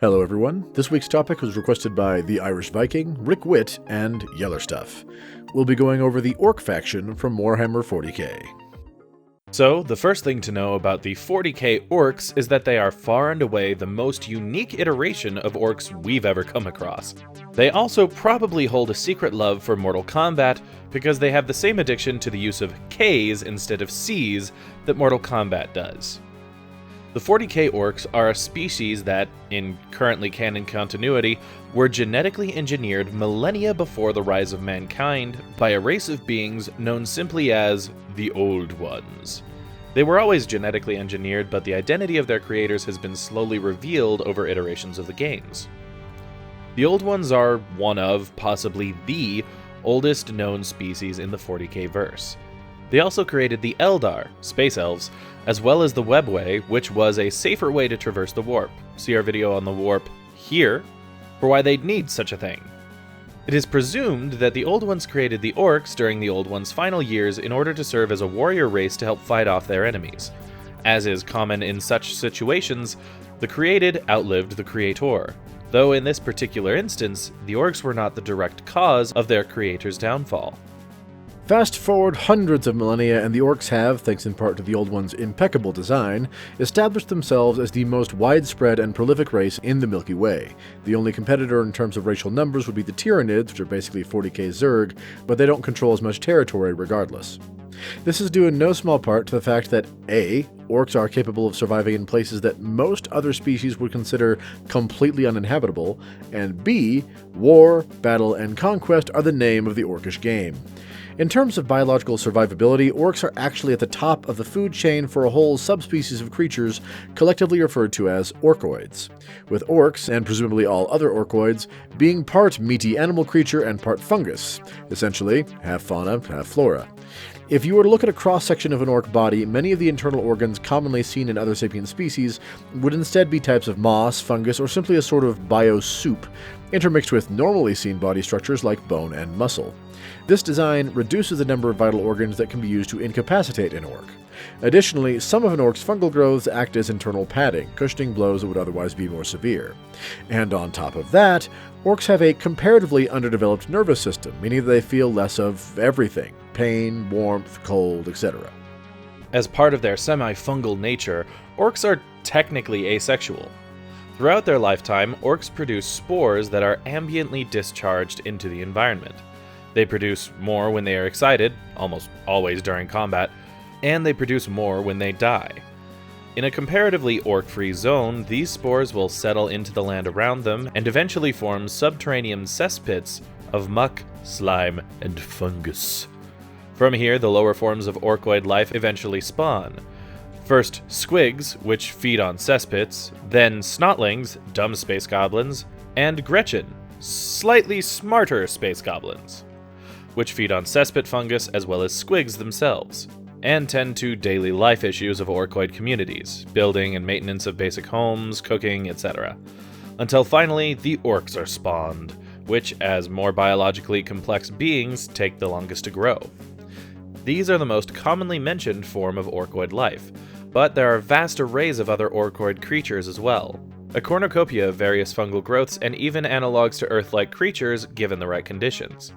Hello everyone, this week's topic was requested by the Irish Viking, Rick Witt, and Yellerstuff. We'll be going over the Orc faction from Warhammer 40k. So, the first thing to know about the 40k Orcs is that they are far and away the most unique iteration of Orcs we've ever come across. They also probably hold a secret love for Mortal Kombat because they have the same addiction to the use of Ks instead of Cs that Mortal Kombat does. The 40k Orcs are a species that, in currently canon continuity, were genetically engineered millennia before the rise of mankind by a race of beings known simply as the Old Ones. They were always genetically engineered, but the identity of their creators has been slowly revealed over iterations of the games. The Old Ones are one of, possibly the, oldest known species in the 40k verse. They also created the Eldar, Space Elves, as well as the Webway, which was a safer way to traverse the warp. See our video on the warp here for why they'd need such a thing. It is presumed that the Old Ones created the Orcs during the Old Ones' final years in order to serve as a warrior race to help fight off their enemies. As is common in such situations, the created outlived the creator, though in this particular instance, the Orcs were not the direct cause of their creator's downfall. Fast forward hundreds of millennia, and the Orcs have, thanks in part to the Old Ones' impeccable design, established themselves as the most widespread and prolific race in the Milky Way. The only competitor in terms of racial numbers would be the Tyranids, which are basically 40k Zerg, but they don't control as much territory regardless. This is due in no small part to the fact that A. Orcs are capable of surviving in places that most other species would consider completely uninhabitable, and B. War, battle, and conquest are the name of the Orcish game. In terms of biological survivability, Orcs are actually at the top of the food chain for a whole subspecies of creatures collectively referred to as Orkoids, with Orcs, and presumably all other Orkoids, being part meaty animal creature and part fungus, essentially half fauna, half flora. If you were to look at a cross-section of an Orc body, many of the internal organs commonly seen in other sapient species would instead be types of moss, fungus, or simply a sort of bio-soup, intermixed with normally seen body structures like bone and muscle. This design reduces the number of vital organs that can be used to incapacitate an Orc. Additionally, some of an Orc's fungal growths act as internal padding, cushioning blows that would otherwise be more severe. And on top of that, Orcs have a comparatively underdeveloped nervous system, meaning that they feel less of everything: pain, warmth, cold, etc. As part of their semi-fungal nature, Orcs are technically asexual. Throughout their lifetime, Orcs produce spores that are ambiently discharged into the environment. They produce more when they are excited, almost always during combat, and they produce more when they die. In a comparatively orc-free zone, these spores will settle into the land around them and eventually form subterranean cesspits of muck, slime, and fungus. From here, the lower forms of orcoid life eventually spawn. First, squigs, which feed on cesspits, then snotlings, dumb space goblins, and Gretchen, slightly smarter space goblins, which feed on cesspit fungus as well as squigs themselves, and tend to daily life issues of orcoid communities, building and maintenance of basic homes, cooking, etc. Until finally, the Orcs are spawned, which, as more biologically complex beings, take the longest to grow. These are the most commonly mentioned form of orcoid life, but there are vast arrays of other orcoid creatures as well, a cornucopia of various fungal growths and even analogues to Earth-like creatures given the right conditions.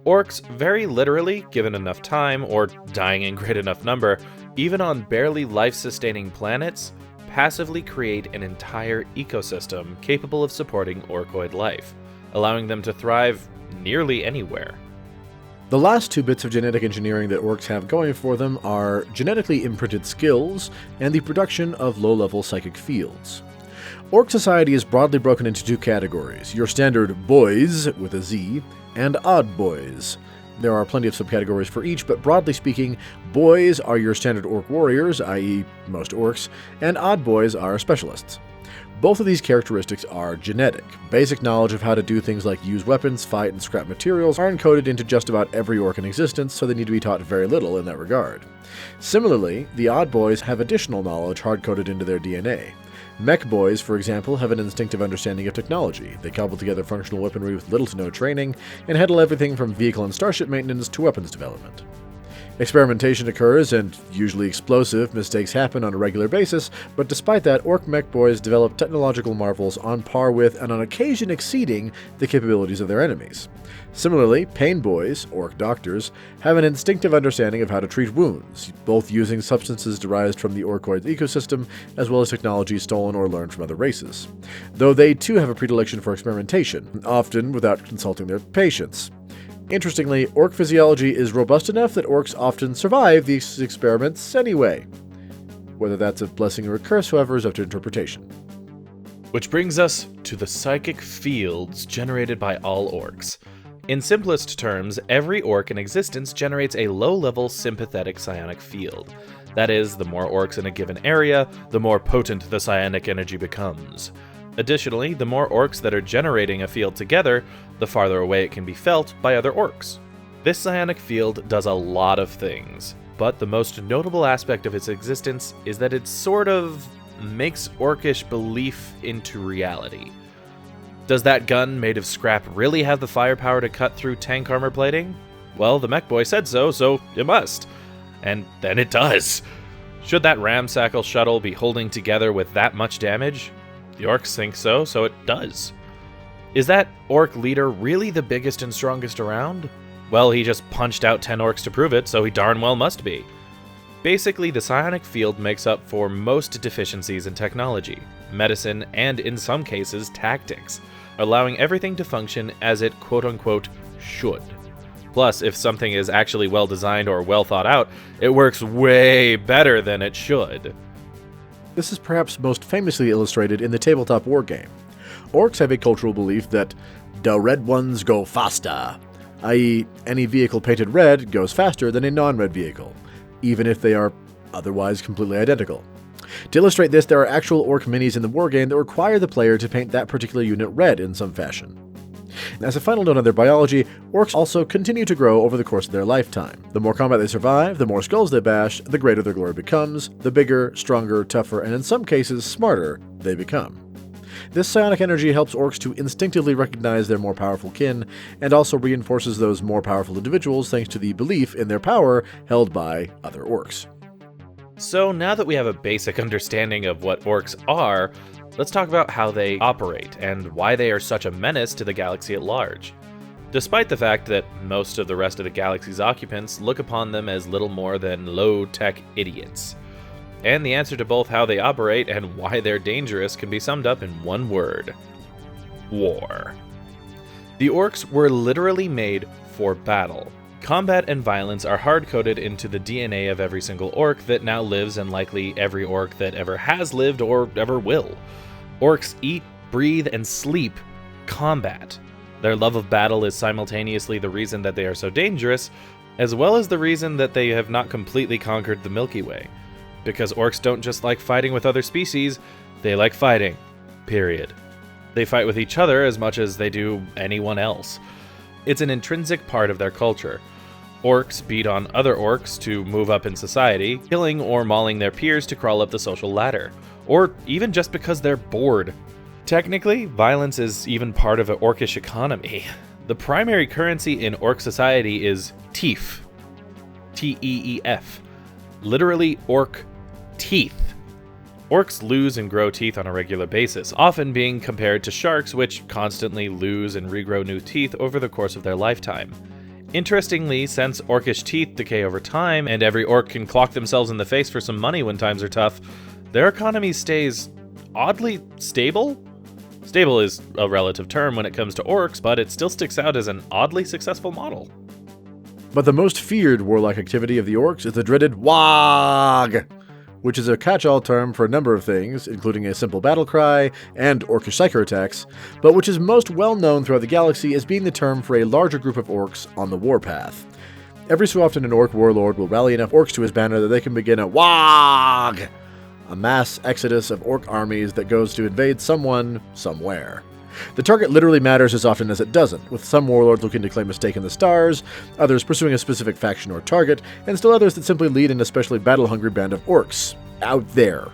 Orcs, very literally, given enough time, or dying in great enough number, even on barely life-sustaining planets, passively create an entire ecosystem capable of supporting orcoid life, allowing them to thrive nearly anywhere. The last two bits of genetic engineering that Orcs have going for them are genetically imprinted skills and the production of low-level psychic fields. Orc society is broadly broken into two categories: your standard boys, with a Z, and odd boys. There are plenty of subcategories for each, but broadly speaking, boys are your standard Orc warriors, i.e. most Orcs, and odd boys are specialists. Both of these characteristics are genetic. Basic knowledge of how to do things like use weapons, fight, and scrap materials are encoded into just about every Orc in existence, so they need to be taught very little in that regard. Similarly, the odd boys have additional knowledge hard-coded into their DNA. Mech boys, for example, have an instinctive understanding of technology. They cobble together functional weaponry with little to no training, and handle everything from vehicle and starship maintenance to weapons development. Experimentation occurs, and usually explosive mistakes happen on a regular basis, but despite that, orc mech boys develop technological marvels on par with, and on occasion exceeding, the capabilities of their enemies. Similarly, pain boys, orc doctors, have an instinctive understanding of how to treat wounds, both using substances derived from the orcoid's ecosystem, as well as technology stolen or learned from other races. Though they too have a predilection for experimentation, often without consulting their patients. Interestingly, orc physiology is robust enough that orcs often survive these experiments anyway. Whether that's a blessing or a curse, however, is up to interpretation. Which brings us to the psychic fields generated by all orcs. In simplest terms, every orc in existence generates a low-level sympathetic psionic field. That is, the more orcs in a given area, the more potent the psionic energy becomes. Additionally, the more orcs that are generating a field together, the farther away it can be felt by other orcs. This psionic field does a lot of things, but the most notable aspect of its existence is that it sort of makes orcish belief into reality. Does that gun made of scrap really have the firepower to cut through tank armor plating? Well, the mech boy said so it must. And then it does. Should that ramshackle shuttle be holding together with that much damage? The orcs think so it does. Is that orc leader really the biggest and strongest around? Well, he just punched out 10 orcs to prove it, so he darn well must be. Basically, the psionic field makes up for most deficiencies in technology, medicine, and in some cases, tactics, allowing everything to function as it quote-unquote should. Plus, if something is actually well designed or well thought out, it works way better than it should. This is perhaps most famously illustrated in the tabletop wargame. Orcs have a cultural belief that the red ones go faster, i.e., any vehicle painted red goes faster than a non-red vehicle, even if they are otherwise completely identical. To illustrate this, there are actual orc minis in the wargame that require the player to paint that particular unit red in some fashion. As a final note on their biology, orcs also continue to grow over the course of their lifetime. The more combat they survive, the more skulls they bash, the greater their glory becomes, the bigger, stronger, tougher, and in some cases smarter they become. This psionic energy helps orcs to instinctively recognize their more powerful kin, and also reinforces those more powerful individuals thanks to the belief in their power held by other orcs. So now that we have a basic understanding of what orcs are, let's talk about how they operate and why they are such a menace to the galaxy at large. Despite the fact that most of the rest of the galaxy's occupants look upon them as little more than low-tech idiots. And the answer to both how they operate and why they're dangerous can be summed up in one word: war. The orcs were literally made for battle. Combat and violence are hard-coded into the DNA of every single orc that now lives, and likely every orc that ever has lived or ever will. Orcs eat, breathe, and sleep combat. Their love of battle is simultaneously the reason that they are so dangerous, as well as the reason that they have not completely conquered the Milky Way. Because orcs don't just like fighting with other species, they like fighting. Period. They fight with each other as much as they do anyone else. It's an intrinsic part of their culture. Orcs beat on other orcs to move up in society, killing or mauling their peers to crawl up the social ladder, or even just because they're bored. Technically, violence is even part of an orcish economy. The primary currency in orc society is teef. T-E-E-F. Literally orc teeth. Orcs lose and grow teeth on a regular basis, often being compared to sharks, which constantly lose and regrow new teeth over the course of their lifetime. Interestingly, since orcish teeth decay over time, and every orc can clock themselves in the face for some money when times are tough, their economy stays oddly stable? Stable is a relative term when it comes to orcs, but it still sticks out as an oddly successful model. But the most feared warlike activity of the orcs is the dreaded Waaagh, which is a catch-all term for a number of things, including a simple battle cry and orcish psycho attacks, but which is most well known throughout the galaxy as being the term for a larger group of orcs on the warpath. Every so often an orc warlord will rally enough orcs to his banner that they can begin a Waaagh, a mass exodus of orc armies that goes to invade someone, somewhere. The target literally matters as often as it doesn't, with some warlords looking to claim a stake in the stars, others pursuing a specific faction or target, and still others that simply lead an especially battle-hungry band of orcs. Out there.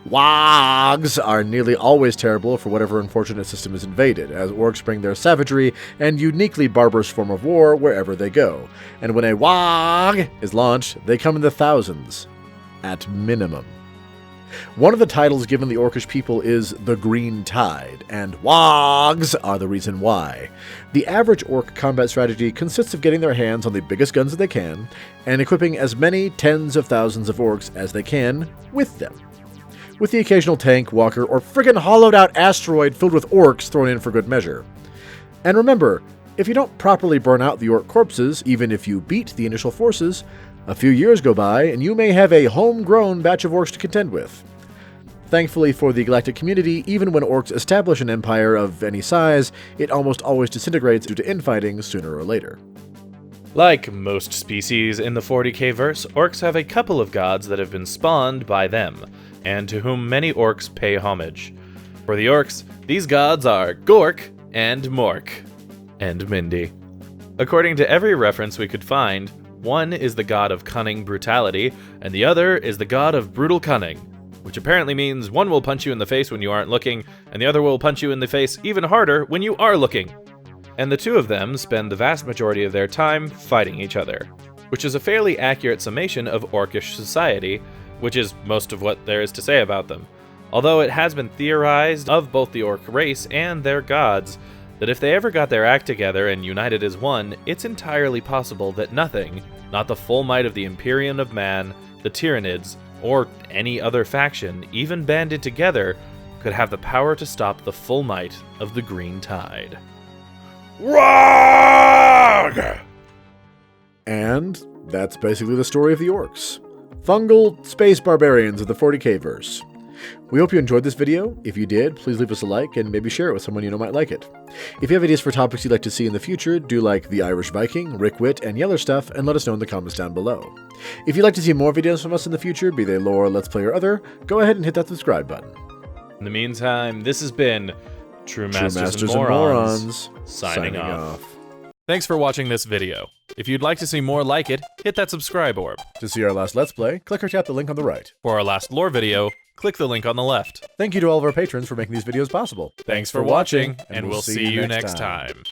Waaghs are nearly always terrible for whatever unfortunate system is invaded, as orcs bring their savagery and uniquely barbarous form of war wherever they go. And when a Waaagh is launched, they come in the thousands, at minimum. One of the titles given the Orcish people is the Green Tide, and Waaghs are the reason why. The average Orc combat strategy consists of getting their hands on the biggest guns that they can, and equipping as many tens of thousands of Orcs as they can with them, with the occasional tank, walker, or friggin' hollowed-out asteroid filled with Orcs thrown in for good measure. And remember, if you don't properly burn out the Orc corpses, even if you beat the initial forces, a few years go by, and you may have a homegrown batch of Orcs to contend with. Thankfully for the galactic community, even when Orcs establish an empire of any size, it almost always disintegrates due to infighting sooner or later. Like most species in the 40k verse, Orcs have a couple of gods that have been spawned by them, and to whom many Orcs pay homage. For the Orcs, these gods are Gork and Mork, and Mindy. According to every reference we could find, one is the god of cunning brutality, and the other is the god of brutal cunning, which apparently means one will punch you in the face when you aren't looking, and the other will punch you in the face even harder when you are looking. And the two of them spend the vast majority of their time fighting each other, which is a fairly accurate summation of Orcish society, which is most of what there is to say about them. Although it has been theorized of both the Orc race and their gods that if they ever got their act together and united as one, it's entirely possible that nothing, not the full might of the Imperium of Man, the Tyranids, or any other faction, even banded together, could have the power to stop the full might of the Green Tide. Waaagh! And that's basically the story of the Orcs. Fungal space barbarians of the 40k verse. We hope you enjoyed this video. If you did, please leave us a like and maybe share it with someone you know might like it. If you have ideas for topics you'd like to see in the future, do like the Irish Viking, Rick Witt, and Yeller Stuff, and let us know in the comments down below. If you'd like to see more videos from us in the future, be they lore, let's play, or other, go ahead and hit that subscribe button. In the meantime, this has been True Masters, and Morons signing off. Thanks for watching this video. If you'd like to see more like it, hit that subscribe orb. To see our last Let's Play, click or tap the link on the right. For our last lore video, click the link on the left. Thank you to all of our patrons for making these videos possible. Thanks for watching, and we'll see you next time.